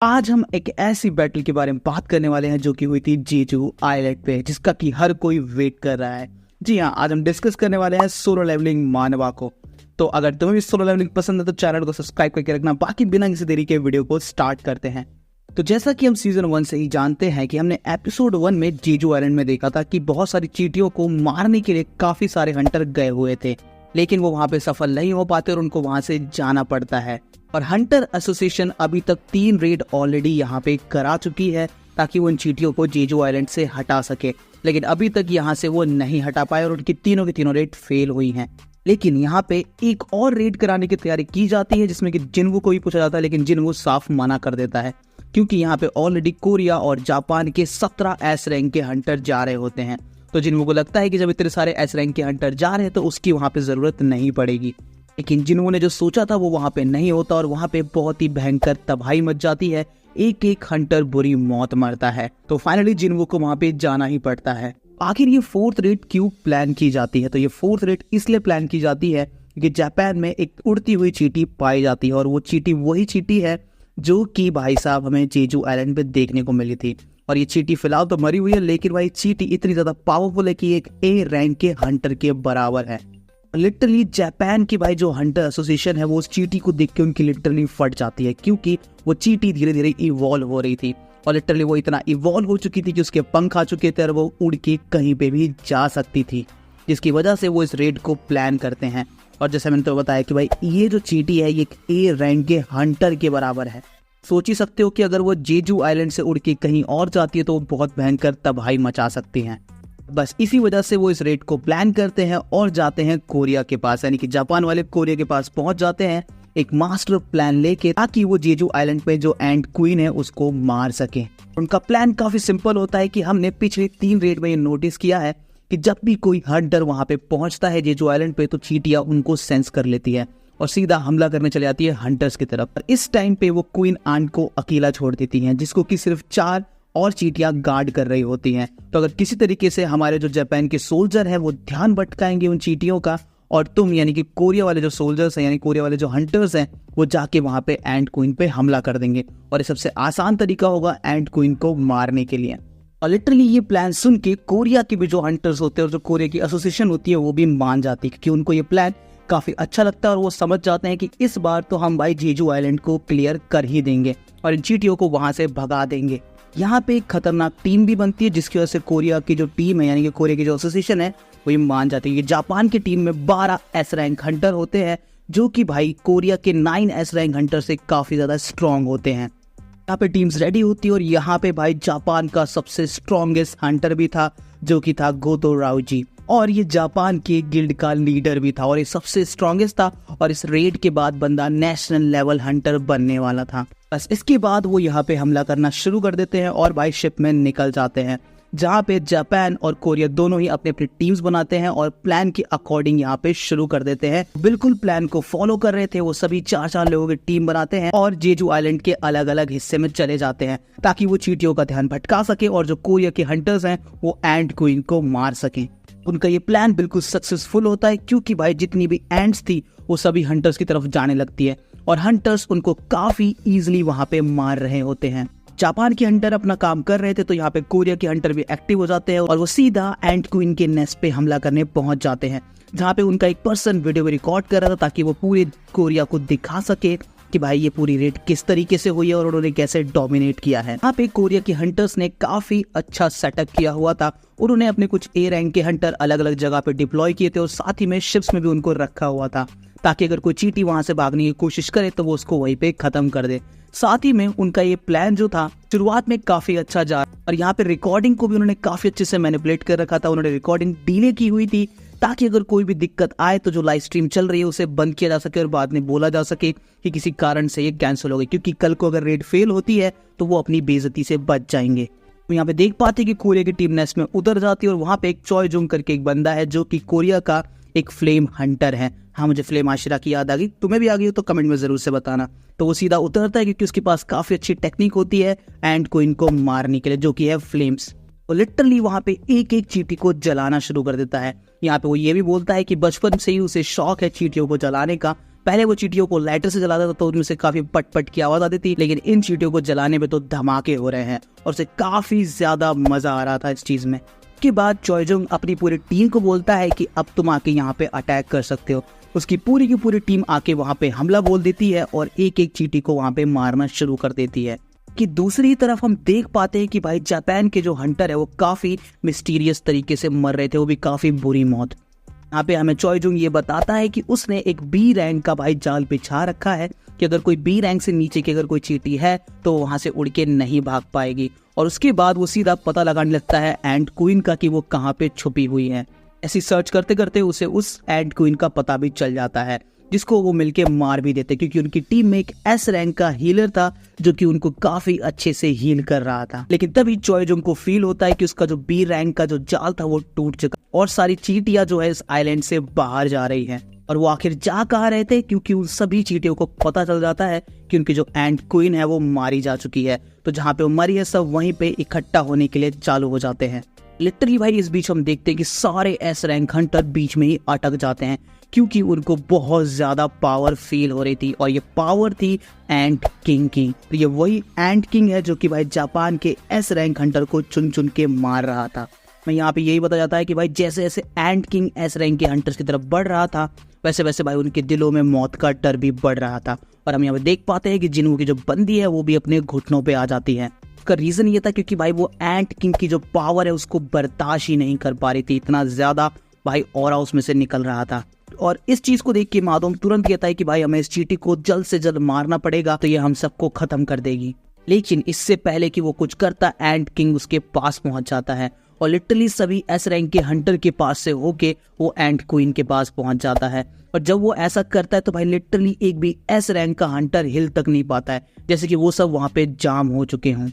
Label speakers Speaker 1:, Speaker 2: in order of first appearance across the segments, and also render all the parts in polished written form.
Speaker 1: आज हम एक ऐसी बैटल के बारे में बात करने वाले हैं जो कि हुई थी जेजू आइलैंड पे, जिसका कि हर कोई वेट कर रहा है। जी हाँ, आज हम डिस्कस करने वाले हैं सोलो लेवलिंग मानवा को। तो अगर तुम्हें भी सोलो लेवलिंग पसंद है तो चैनल को सब्सक्राइब करके रखना। बाकी बिना किसी देरी के वीडियो को स्टार्ट करते हैं। तो जैसा कि हम सीजन 1 से ही जानते हैं कि हमने एपिसोड 1 में जेजू आइलैंड में देखा था कि बहुत सारी चींटियों को मारने के लिए काफी सारे हंटर गए हुए थे, लेकिन वो वहां पे सफल नहीं हो पाते और उनको वहां से जाना पड़ता है। और हंटर एसोसिएशन अभी तक 3 रेड ऑलरेडी यहाँ पे करा चुकी है ताकि वो इन चींटियों को जेजू आइलैंड से हटा सके, लेकिन अभी तक यहाँ से वो नहीं हटा पाए और उनकी तीनों की तीनों रेड फेल हुई हैं। लेकिन यहाँ पे एक और रेड कराने की तैयारी की जाती है जिसमें कि जिन्वू को भी पूछा जाता है, लेकिन जिन्वू साफ मना कर देता है क्योंकि यहाँ पे ऑलरेडी कोरिया और जापान के 17 एस रैंक के हंटर जा रहे होते हैं। तो जिन्वू को लगता है कि जब इतने सारे एस रैंक के हंटर जा रहे हैं तो उसकी वहां पे जरूरत नहीं पड़ेगी। लेकिन जिन्वू ने जो सोचा था वो वहां पे नहीं होता और वहां पे बहुत ही भयंकर तबाही मच जाती है। एक एक हंटर बुरी मौत मरता है। तो फाइनली जिन्वू को वहां पे जाना ही पड़ता है। आखिर ये 4th रेड क्यों प्लान की जाती है? तो ये 4th रेड इसलिए प्लान की जाती है क्योंकि जापान में एक उड़ती हुई चींटी पाई जाती है और वो चींटी वही चींटी है जो कि भाई साहब हमें जेजू आइलैंड पे देखने को मिली थी। और ये चींटी फिलहाल तो मरी हुई है, लेकिन भाई चींटी इतनी ज्यादा पावरफुल है कि एक ए रैंक के हंटर के बराबर है। लिटरली जापान की भाई जो हंटर एसोसिएशन है वो उस चींटी को देख के उनकी लिटरली फट जाती है क्योंकि वो चींटी धीरे धीरे इवॉल्व हो रही थी और लिटरली वो इतना इवॉल्व हो चुकी थी कि उसके पंख आ चुके थे और वो उड़ के कहीं पे भी जा सकती थी, जिसकी वजह से वो इस रेड को प्लान करते हैं। और जैसे मैंने तो बताया कि भाई ये जो चींटी है ये एक ए रैंक के हंटर के बराबर है। सोच ही सकते हो कि अगर वो जेजू आइलैंड से उड़ के कहीं और जाती है तो वो बहुत भयंकर तबाही मचा सकती हैं। बस इसी वजह से वो इस रेड को प्लान करते हैं और जाते हैं कोरिया के पास, यानी कि जापान वाले कोरिया के पास पहुंच जाते हैं एक मास्टर प्लान लेके, ताकि वो जेजू आइलैंड पे जो एंट क्वीन है उसको मार सके। उनका प्लान काफी सिंपल होता है कि हमने पिछले 3 रेड में ये नोटिस किया है कि जब भी कोई हंटर वहां पे पहुंचता है जेजू आइलैंड पे तो चींटियां उनको सेंस कर लेती है और सीधा हमला करने चली जाती है हंटर्स की तरफ। इस टाइम पे वो क्वीन आंट को अकेला छोड़ देती हैं, जिसको कि सिर्फ 4 और चींटियां गार्ड कर रही होती हैं। तो अगर किसी तरीके से हमारे जो जापान के सोल्जर हैं वो ध्यान भटकाएंगे उन चींटियों का, और तुम यानी कि कोरिया वाले जो सोल्जर्स हैं यानी कोरिया वाले जो हंटर्स हैं वो जाके वहां पे एंट क्वीन पे हमला कर देंगे और ये सबसे आसान तरीका होगा एंट क्वीन को मारने के लिए। और लिटरली ये प्लान सुन के कोरिया के भी जो हंटर्स होते हैं और जो कोरिया की एसोसिएशन होती है वो भी मान जाती है क्योंकि उनको ये प्लान काफी अच्छा लगता है और वो समझ जाते हैं कि इस बार तो हम भाई जेजू आइलैंड को क्लियर कर ही देंगे और इन चींटियों को वहां से भगा देंगे। यहाँ पे एक खतरनाक टीम भी बनती है जिसकी वजह से कोरिया की जो टीम है यानी कि कोरिया की जो एसोसिएशन है वो ये मान जाती है कि जापान की टीम में 12 एस रैंक हंटर होते हैं जो कि भाई कोरिया के 9 एस रैंक हंटर से काफी ज्यादा स्ट्रॉन्ग होते हैं। यहाँ पे टीम्स रेडी होती है और यहाँ पे भाई जापान का सबसे स्ट्रॉन्गेस्ट हंटर भी था जो कि था गोतो राउजी, और ये जापान के गिल्ड का लीडर भी था और ये सबसे स्ट्रॉन्गेस्ट था और इस रेड के बाद बंदा नेशनल लेवल हंटर बनने वाला था। बस इसके बाद वो यहाँ पे हमला करना शुरू कर देते हैं और भाई शिप में निकल जाते हैं, जहाँ पे जापान और कोरिया दोनों ही अपने अपनी टीम्स बनाते हैं और प्लान के अकॉर्डिंग यहाँ पे शुरू कर देते हैं। बिल्कुल प्लान को फॉलो कर रहे थे वो सभी 4-4 लोगों की टीम बनाते हैं और जेजू आइलैंड के अलग अलग हिस्से में चले जाते हैं ताकि वो चींटियों का ध्यान भटका सके और जो कोरिया के हंटर्स हैं वो एंट क्वीन को मार सके। उनका ये प्लान बिल्कुल सक्सेसफुल होता है क्योंकि भाई जितनी भी एंट्स थी वो सभी हंटर्स की तरफ जाने लगती है और हंटर्स उनको काफी इजीली वहां पे मार रहे होते हैं। जापान के हंटर अपना काम कर रहे थे तो यहाँ पे कोरिया के हंटर भी एक्टिव हो जाते हैं और वो सीधा एंट क्वीन के नेस्ट पे हमला करने पहुंच जाते हैं, जहाँ पे उनका एक पर्सन वीडियो रिकॉर्ड कर रहा था ताकि वो पूरे कोरिया को दिखा सके कि भाई ये पूरी रेड किस तरीके से हुई है और उन्होंने कैसे डोमिनेट किया है। यहाँ पे कोरिया के हंटर्स ने काफी अच्छा सेटअप किया हुआ था। उन्होंने अपने कुछ ए रैंक के हंटर अलग अलग जगह पे डिप्लॉय किए थे और साथ ही में शिप्स में भी उनको रखा हुआ था ताकि अगर कोई चींटी वहां से भागने की कोशिश करे तो वो उसको वहीं पे खत्म कर दे। साथ ही में उनका ये प्लान जो था शुरुआत में काफी अच्छा जा और यहाँ पे रिकॉर्डिंग को भी उन्होंने काफी अच्छे से मैनिपुलेट कर रखा था। उन्होंने रिकॉर्डिंग डिले की हुई थी ताकि अगर कोई भी दिक्कत आए तो जो लाइव स्ट्रीम चल रही है उसे बंद किया जा सके और बाद में बोला जा सके कि किसी कारण से ये कैंसिल हो गई, क्योंकि कल को अगर रेड फेल होती है तो वो अपनी बेइज्जती से बच जाएंगे। तो यहाँ पे देख पाते कि कोरिया की टीम नेस्ट में उतर जाती है और वहां पे एक चॉय जुंग करके एक बंदा है जो कि कोरिया का एक फ्लेम हंटर है। हाँ, मुझे फ्लेम आशिरा की याद आ गई, तुम्हें भी आ गई हो तो कमेंट में जरूर से बताना। तो वो सीधा उतरता है क्योंकि उसके पास काफी अच्छी टेक्निक होती है एंड को इनको मारने के लिए, जो कि है फ्लेम्स। वो लिटरली वहां पे एक एक चींटी को जलाना शुरू कर देता है। यहाँ पे वो ये भी बोलता है कि बचपन से ही उसे शौक है चींटियों को जलाने का, पहले वो चींटियों को लाइटर से जलाता था तो उनमें से काफी पट पट की आवाज आती थी, लेकिन इन चींटियों को जलाने में तो धमाके हो रहे हैं और उसे काफी ज्यादा मजा आ रहा था इस चीज में। के बाद चॉयजुंग अपनी पूरी टीम को बोलता है कि अब तुम आके यहाँ पे अटैक कर सकते हो। उसकी पूरी की पूरी टीम आके वहाँ पे हमला बोल देती है और एक एक चींटी को वहाँ पे मारना शुरू कर देती है। कि दूसरी तरफ हम देख पाते हैं कि भाई जापान के जो हंटर है वो काफी मिस्टीरियस तरीके से मर रहे थे, वो भी काफी बुरी मौत। यहाँ पे हमें चॉयजुंग ये बताता है कि उसने एक बी रैंक का भाई जाल बिछा रखा है कि अगर कोई बी रैंक से नीचे की अगर कोई चींटी है तो वहां से उड़ के नहीं भाग पाएगी। और उसके बाद वो सीधा पता लगाने लगता है एंट क्वीन का कि वो कहाँ पे छुपी हुई है। ऐसी सर्च करते करते उसे उस एंट क्वीन का पता भी चल जाता है, जिसको वो मिलके मार भी देते क्योंकि उनकी टीम में एक एस रैंक का हीलर था जो कि उनको काफी अच्छे से हील कर रहा था। लेकिन तभी चॉयजुंग को फील होता है कि उसका जो बी रैंक का जो जाल था वो टूट चुका और सारी चींटियां जो है इस आइलैंड से बाहर जा रही हैं। और वो आखिर जा कहाँ रहे थे, क्योंकि उन सभी चींटियों को पता चल जाता है कि उनकी जो एंट क्वीन है वो मारी जा चुकी है। तो जहाँ पे वो मरी है सब वहीं पे इकट्ठा होने के लिए चालू हो जाते हैं। लिटरली भाई इस बीच हम देखते हैं कि सारे एस रैंक हंटर बीच में ही अटक जाते हैं क्योंकि उनको बहुत ज्यादा पावर फील हो रही थी और ये पावर थी एंट किंग की। तो ये वही एंट किंग है जो कि भाई जापान के एस रैंक हंटर को चुन चुन के मार रहा था। मैं यहाँ पे यही बताया जाता है कि भाई जैसे जैसे एंट किंग एस रैंक के हंटर्स की तरफ बढ़ रहा था वैसे वैसे भाई उनके दिलों में मौत का डर भी बढ़ रहा था। और हम यहाँ पे देख पाते हैं कि जिन्हों की जो बंदी है वो भी अपने घुटनों पे आ जाती है। उसका रीजन ये था क्योंकि भाई वो एंट किंग की जो पावर है उसको बर्दाश्त ही नहीं कर पा रही थी, इतना ज्यादा भाई ऑरा उसमें से निकल रहा था। और इस चीज को देख के मादोम तुरंत कहता है कि भाई हमें इस चींटी को जल्द से जल्द मारना पड़ेगा, तो ये हम सबको खत्म कर देगी। लेकिन इससे पहले कि वो कुछ करता एंट किंग उसके पास पहुंच जाता है और लिटरली सभी एस रैंक के हंटर के पास से होके वो एंट क्वीन के पास पहुंच जाता है। और जब वो ऐसा करता है तो भाई लिटरली एक भी एस रैंक का हंटर हिल तक नहीं पाता है, जैसे कि वो सब वहां पे जाम हो चुके हों।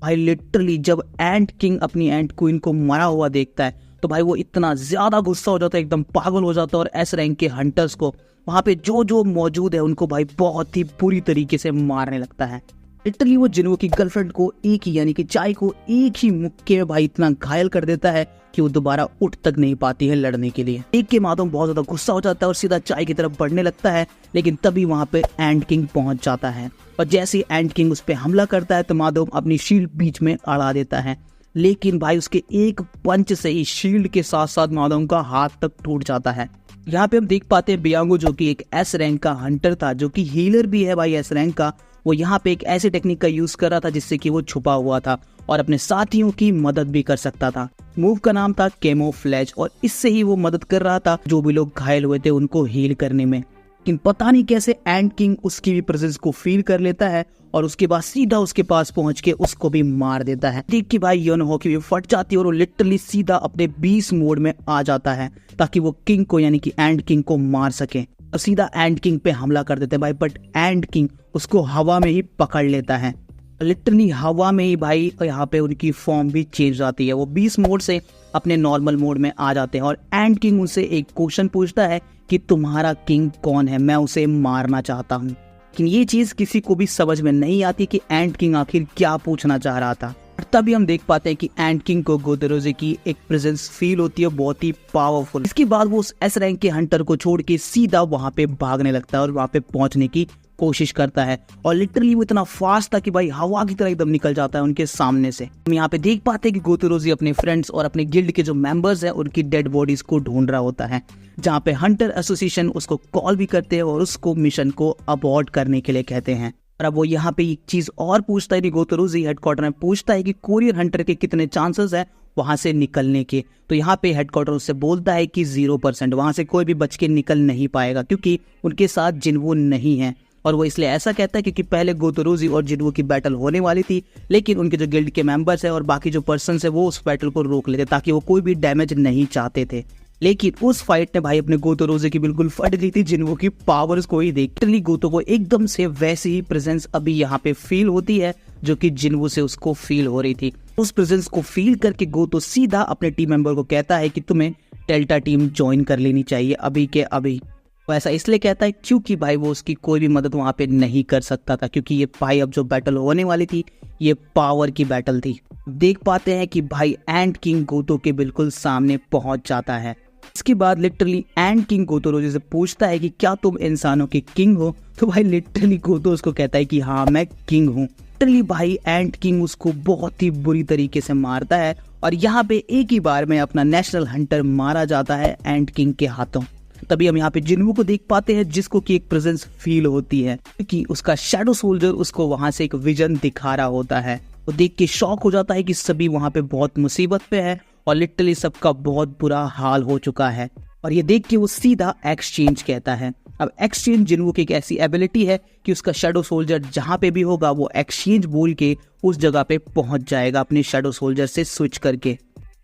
Speaker 1: भाई लिटरली जब एंट किंग अपनी एंट क्वीन को मरा हुआ देखता है तो भाई वो इतना ज्यादा गुस्सा हो जाता है, एकदम पागल हो जाता है और एस रैंक के हंटर्स को वहां पे जो जो मौजूद है उनको भाई बहुत ही बुरी तरीके से मारने लगता है। लिटरली वो जिन्हों की गर्लफ्रेंड को एक ही यानी कि चाय को एक ही मुक्के में भाई इतना घायल कर देता है कि वो दोबारा उठ तक नहीं पाती है लड़ने के लिए। एक के मादम बहुत ज्यादा गुस्सा हो जाता है और सीधा चाय की तरफ बढ़ने लगता है, लेकिन तभी वहां पे एंट किंग पहुंच जाता है और जैसे ही एंट किंग उस पर हमला करता है तो मादम अपनी शील्ड बीच में अड़ा देता है। लेकिन भाई उसके एक पंच से ही शील्ड के साथ साथ मादम का हाथ तक टूट जाता है। यहाँ पे हम देख पाते हैं बियांगो जो कि एक एस रैंक का हंटर था जो कि हीलर भी है भाई एस रैंक का, वो यहाँ पे एक ऐसी टेक्निक का यूज कर रहा था जिससे कि वो छुपा हुआ था और अपने साथियों की मदद भी कर सकता था। मूव का नाम था कैमोफ्लेज और इससे ही वो मदद कर रहा था जो भी लोग घायल हुए थे उनको हील करने में। लेकिन पता नहीं कैसे एंट किंग उसकी भी प्रेजेंस को फील कर लेता है और उसके बाद सीधा उसके पास पहुंच के उसको भी मार देता है। देख के भाई योनहो की भी फट जाती है और वो लिटरली सीधा अपने 20 मोड में आ जाता है ताकि वो किंग को यानी कि एंट किंग को मार सके और सीधा एंट किंग पे हमला कर देते हैं भाई। बट एंट किंग उसको हवा में ही पकड़ लेता है, लिटरली हवा में ही भाई यहाँ पे उनकी फॉर्म भी चेंज आती है। वो 20 मोड से अपने नॉर्मल मोड में आ जाते हैं और एंट किंग उनसे एक क्वेश्चन पूछता है कि तुम्हारा किंग कौन है, मैं उसे मारना चाहता हूँ। लेकिन ये चीज किसी को भी समझ में नहीं आती कि एंट किंग आखिर क्या पूछना चाह रहा था। और तभी हम देख पाते हैं कि एंट किंग को गोतेरोज़े की एक प्रेजेंस फील होती है बहुत ही पावरफुल। इसके बाद वो उस एस रैंक के हंटर को छोड़ के सीधा वहां पे भागने लगता है और वहां पे पहुंचने की कोशिश करता है और लिटरली वो इतना फास्ट था कि भाई हवा की तरह एकदम निकल जाता है उनके सामने से। हम यहाँ पे देख पाते हैं कि गोतेरोज़े अपने फ्रेंड्स और अपने गिल्ड के जो मेंबर्स हैं उनकी डेड बॉडीज को ढूंढ रहा होता है, जहाँ पे हंटर एसोसिएशन उसको कॉल भी करते हैं और उसको मिशन को अबॉर्ट करने के लिए कहते हैं। और अब वो यहाँ पे एक चीज और पूछता है, गोतेरोज़े हेडक्वार्टर में पूछता है कि कोरियर हंटर के कितने चांसेस है वहां से निकलने के। तो यहाँ पे हेडक्वार्टर उससे बोलता है कि 0%, वहां से कोई भी बच के निकल नहीं पाएगा क्योंकि उनके साथ जिन्वो नहीं है। और वो इसलिए ऐसा कहता है क्योंकि पहले गोतेरोज़े और जिन्वो की बैटल होने वाली थी, लेकिन उनके जो गिल्ड के मेंबर्स है और बाकी जो पर्सन है वो उस बैटल को रोक लेते ताकि वो कोई भी डैमेज नहीं चाहते थे। लेकिन उस फाइट ने भाई अपने गोतेरोज़े की बिल्कुल फट दी थी जिन्वो की पावर्स को ही देख। गोतो को एकदम से वैसी ही प्रेजेंस अभी यहाँ पे फील होती है जो कि जिन्वो से उसको फील हो रही थी। उस प्रेजेंस को फील करके गोतो सीधा अपने टीम मेंबर को कहता है कि तुम्हें डेल्टा टीम ज्वाइन कर लेनी चाहिए अभी के अभी। वो ऐसा इसलिए कहता है क्योंकि भाई वो उसकी कोई भी मदद वहां पे नहीं कर सकता था क्योंकि ये भाई अब जो बैटल होने वाली थी ये पावर की बैटल थी। देख पाते हैं कि भाई एंट किंग गोतो के बिल्कुल सामने पहुंच जाता है इसके बाद लिटरली एंड किंग गोतोरो से पूछता है कि क्या तुम इंसानों के किंग हो, तो भाई लिटरली गोतो उसको कहता है कि हाँ मैं किंग हूँ। लिटरली भाई एंड किंग उसको बहुत ही बुरी तरीके से मारता है और यहाँ पे एक ही बार में अपना नेशनल हंटर मारा जाता है एंड किंग के हाथों। तभी हम यहाँ पे जिनवू को देख पाते हैं जिसको कि एक प्रेजेंस फील होती है क्योंकि उसका शैडो सोल्जर उसको वहां से एक विजन दिखा रहा होता है। वो देख के शॉक हो जाता है कि सभी वहां पे बहुत मुसीबत पे है और लिटरली सबका बहुत बुरा हाल हो चुका है। और ये देख के वो सीधा एक्सचेंज कहता है। अब एक्सचेंज जिनवू की एक ऐसी एबिलिटी है कि उसका शैडो सोल्जर जहां पे भी होगा वो एक्सचेंज बोल के उस जगह पे पहुंच जाएगा अपने शैडो सोल्जर से स्विच करके।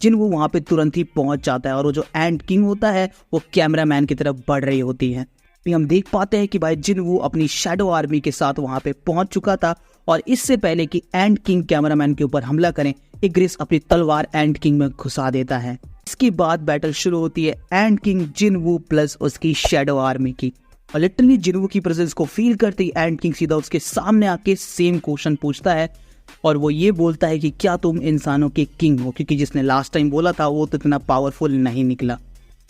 Speaker 1: जिनवू वहां पे तुरंत ही पहुंच जाता है और वो जो एंड किंग होता है वो कैमरामैन की तरफ बढ़ रही होती है। फिर हम देख पाते हैं कि भाई जिनवू अपनी शैडो आर्मी के साथ वहां पे पहुंच चुका था और इससे पहले कि एंड किंग कैमरामैन के ऊपर हमला करें, इग्रिस अपनी तलवार एंड किंग में घुसा देता है। इसके बाद बैटल शुरू होती है एंड किंग जिनवू प्लस उसकी शैडो आर्मी की। और लिटरली जिनवू की प्रेजेंस को फील करते ही एंड किंग सीधा उसके सामने आके सेम क्वेश्चन पूछता है और वो ये बोलता है कि क्या तुम इंसानों के किंग हो, क्योंकि जिसने लास्ट टाइम बोला था वो तो इतना पावरफुल नहीं निकला।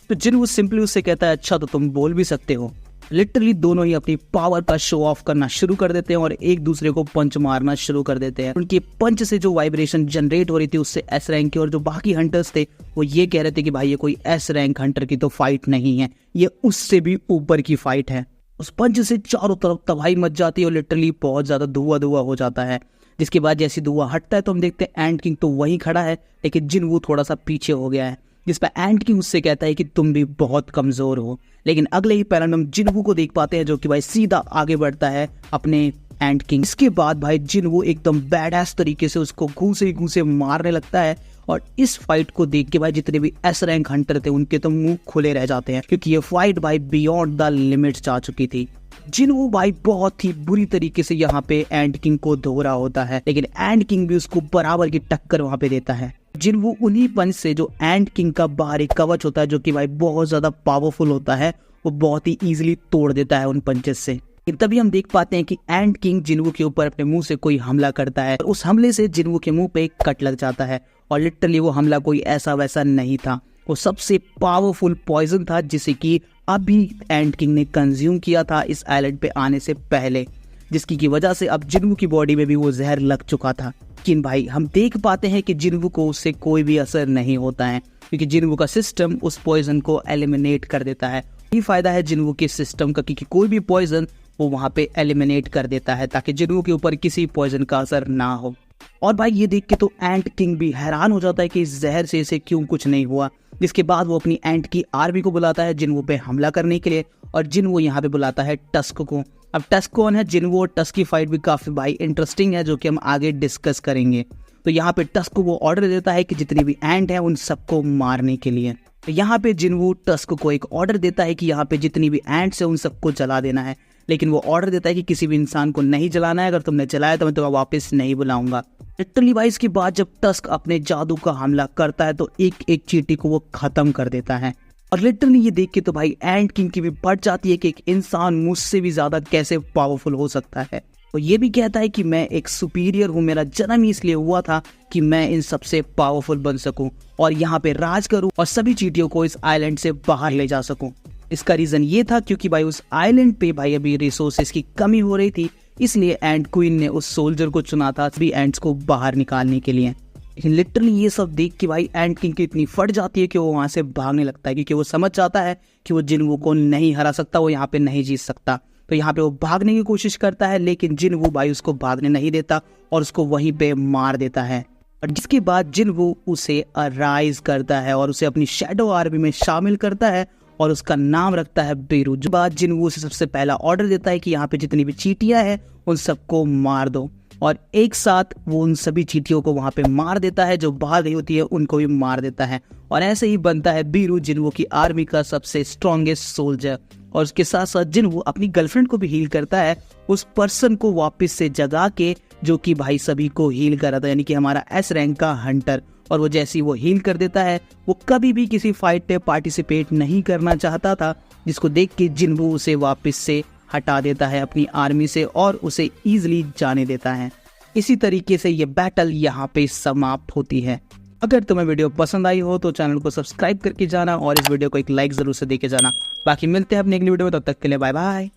Speaker 1: तो जिनवू सिंपली उससे कहता है अच्छा तो तुम बोल भी सकते हो। लिटरली दोनों ही अपनी पावर का शो ऑफ करना शुरू कर देते हैं और एक दूसरे को पंच मारना शुरू कर देते हैं। उनके पंच से जो वाइब्रेशन जनरेट हो रही थी उससे एस रैंक के और जो बाकी हंटर्स थे वो ये कह रहे थे कि भाई ये कोई एस रैंक हंटर की तो फाइट नहीं है, ये उससे भी ऊपर की फाइट है। उस पंच से चारों तरफ तबाही मच जाती है और लिटरली बहुत ज्यादा धुआं धुआं हो जाता है। जिसके बाद जैसे धुआं हटता है तो हम देखते हैं एंड किंग तो वहीं खड़ा है लेकिन जिनवू थोड़ा सा पीछे हो गया है, जिस पर एंड किंग उससे कहता है कि तुम भी बहुत कमजोर हो। लेकिन अगले ही पैनल में हम जिनवू को देख पाते हैं जो कि भाई सीधा आगे बढ़ता है अपने एंड किंग। इसके बाद भाई जिनवू एकदम बैडएस तरीके से उसको घूसे मारने लगता है और इस फाइट को देख के भाई जितने भी एस रैंक हंटर थे उनके तो मुंह खुले रह जाते हैं क्योंकि ये फाइट भाई बियॉन्ड द लिमिट्स जा चुकी थी। जिनवू भाई बहुत ही बुरी तरीके से यहाँ पे एंड किंग को धो रहा होता है लेकिन एंड किंग भी उसको बराबर की टक्कर वहां पे देता है। जिनवू उन्हीं पंच से जो एंड किंग का बाहरी कवच होता है जो कि भाई बहुत ज्यादा पावरफुल होता है वो बहुत ही इजीली तोड़ देता है उन पंचेस से। तभी हम देख पाते हैं कि एंड किंग जिनवू के ऊपर अपने मुंह से कोई हमला करता है। उस हमले से जिनवू के मुंह पे एक कट लग जाता है और लिटरली वो हमला कोई ऐसा वैसा नहीं था, वो सबसे पावरफुल पॉइजन था जिसे कि अभी एंड किंग ने कंज्यूम किया था इस आइलैंड पे आने से पहले, जिसकी की वजह से अब जिनवू की बॉडी में भी वो जहर लग चुका था। लेकिन भाई हम देख पाते हैं कि जिनवू को उससे कोई भी असर नहीं होता है क्योंकि जिनवू का सिस्टम उस पॉइजन को एलिमिनेट कर देता है। ये फायदा है जिनवू के सिस्टम का क्योंकि कोई भी पॉइजन वो वहां पे एलिमिनेट कर देता है ताकि जिनवू के ऊपर किसी पॉइजन का असर ना हो। और भाई ये देख के तो एंड किंग भी हैरान हो जाता है कि इस जहर से इसे क्यों कुछ नहीं हुआ। जिसके बाद वो अपनी एंड की आर्मी को बुलाता है जिनवू पे हमला करने के लिए और जिनवू यहाँ पे बुलाता है टस्क को। अब टस्क कौन है? जिनवू और टस्क की फाइट भी काफी भाई इंटरेस्टिंग है जो कि हम आगे डिस्कस करेंगे। तो यहाँ पे टस्क को वो ऑर्डर देता है कि जितनी भी एंड है उन सबको मारने के लिए। तो यहाँ पे जिनवू टस्क को एक ऑर्डर देता है कि यहाँ पे जितनी भी एंड्स है उन सबको जला देना है, लेकिन वो ऑर्डर देता है कि किसी भी इंसान को नहीं जलाना है, अगर तुमने जलाया तो मैं तुम्हें वापस नहीं बुलाऊंगा। लिटरली भाई इसके बाद जब टस्क अपने जादू का हमला करता है तो एक एक चींटी को वो खत्म कर देता है। और लिटरली ये देख के तो भाई एंड किंग की भी बढ़ जाती है कि एक इंसान मुझसे भी ज्यादा कैसे पावरफुल हो सकता है। तो ये भी कहता है कि मैं एक सुपीरियर हूँ, मेरा जन्म ही इसलिए हुआ था कि मैं इन सबसे पावरफुल बन सकूं और यहाँ पे राज करूं और सभी चींटियों को इस आइलैंड से बाहर ले जा सकूं। इसका रीजन ये था क्योंकि भाई उस आइलैंड पे भाई अभी रिसोर्सेज की कमी हो रही थी, इसलिए एंड क्वीन ने उस सोल्जर को चुना था सभी एंड्स को बाहर निकालने के लिए। लेकिन लिटरली ये सब देख के भाई एंड किंग की इतनी फट जाती है कि वो वहां से भागने लगता है क्योंकि वो समझ जाता है कि वो जिनवू को नहीं हरा सकता, वो यहाँ पे नहीं जीत सकता। तो यहाँ पे वो भागने की कोशिश करता है लेकिन जिनवू भाई उसको भागने नहीं देता और उसको वहीं पे मार देता है। और जिसके बाद जिनवू उसे अराइज करता है और उसे अपनी शैडो आर्मी में शामिल करता है और उसका नाम रखता है बीरू। जो बात जिनवू उसे सबसे पहला ऑर्डर देता है कि यहाँ पे जितनी भी चींटियां हैं उन सबको मार दो और एक साथ वो उन सभी चींटियों को वहां पे मार देता है, जो बाहर गई होती है उनको भी मार देता है और ऐसे ही बनता है बीरू जिनवू की आर्मी का सबसे स्ट्रॉन्गेस्ट सोल्जर। और उसके साथ साथ जिनवू अपनी गर्लफ्रेंड को भी हील करता है, उस पर्सन को वापस से जगा के जो कि भाई सभी को हील कर रहा था, यानी कि हमारा एस रैंक का हंटर। और वो जैसी वो हील कर देता है, वो कभी भी किसी फाइट पे पार्टिसिपेट नहीं करना चाहता था, जिसको देख के जिनवू उसे वापस से हटा देता है अपनी आर्मी से और उसे इजीली जाने देता है। इसी तरीके से ये बैटल यहाँ पे समाप्त होती है। अगर तुम्हें वीडियो पसंद आई हो तो चैनल को सब्सक्राइब करके जाना और इस वीडियो को एक लाइक जरूर से देके जाना। बाकी मिलते हैं अपनी अगली वीडियो में, तब तक के लिए बाय बाय।